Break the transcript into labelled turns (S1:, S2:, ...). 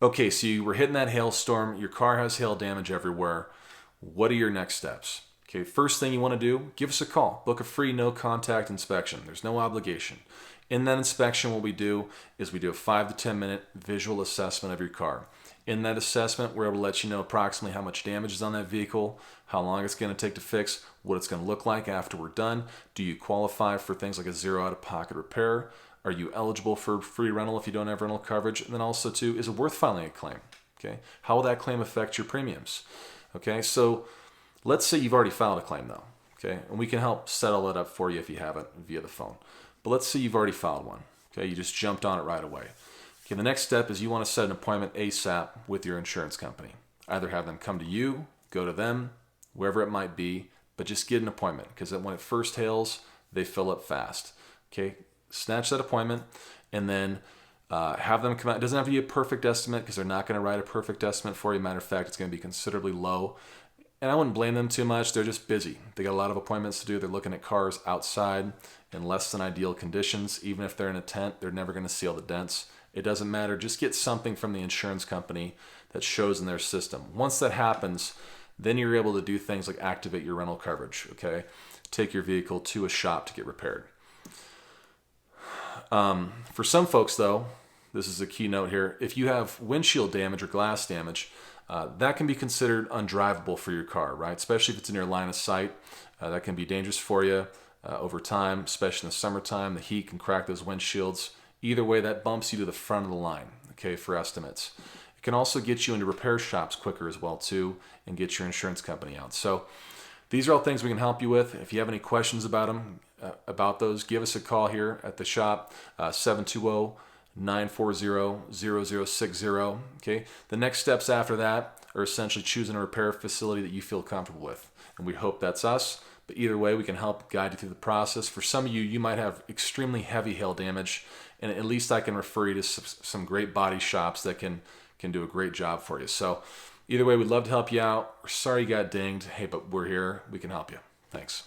S1: Okay, so you were hitting that hailstorm. Your car has hail damage everywhere. What are your next steps? Okay, first thing you want to do, give us a call. Book a free no contact inspection. There's no obligation. In that inspection, what we do is we do a 5 to 10 minute visual assessment of your car. In that assessment, we're able to let you know approximately how much damage is on that vehicle, how long it's going to take to fix, what it's going to look like after we're done. Do you qualify for things like a zero out-of-pocket repair? Are you eligible for free rental if you don't have rental coverage? And then also, too, is it worth filing a claim? Okay, how will that claim affect your premiums? Okay, so let's say you've already filed a claim though. Okay, and we can help settle it up for you if you haven't via the phone. But let's say you've already filed one. Okay, you just jumped on it right away. Okay, the next step is you want to set an appointment ASAP with your insurance company. Either have them come to you, go to them, wherever it might be, but just get an appointment because when it first hails, they fill up fast. Okay, snatch that appointment and then have them come out. It doesn't have to be a perfect estimate because they're not going to write a perfect estimate for you. Matter of fact, it's going to be considerably low. And I wouldn't blame them too much. They're just busy. They got a lot of appointments to do. They're looking at cars outside in less than ideal conditions. Even if they're in a tent, they're never going to see all the dents. It doesn't matter. Just get something from the insurance company that shows in their system. Once that happens, then you're able to do things like activate your rental coverage, okay? Take your vehicle to a shop to get repaired. For some folks, though, this is a key note here. If you have windshield damage or glass damage, that can be considered undrivable for your car, right? Especially if it's in your line of sight. That can be dangerous for you over time, especially in the summertime. The heat can crack those windshields. Either way, that bumps you to the front of the line, okay, for estimates. It can also get you into repair shops quicker as well, too, and get your insurance company out. So these are all things we can help you with. If you have any questions about them, about those, give us a call here at the shop, 720-940-0060. Okay. The next steps after that are essentially choosing a repair facility that you feel comfortable with. And we hope that's us. But either way, we can help guide you through the process. For some of you, you might have extremely heavy hail damage, and at least I can refer you to some great body shops that can do a great job for you. So either way, we'd love to help you out. We're sorry you got dinged. Hey, but we're here. We can help you. Thanks.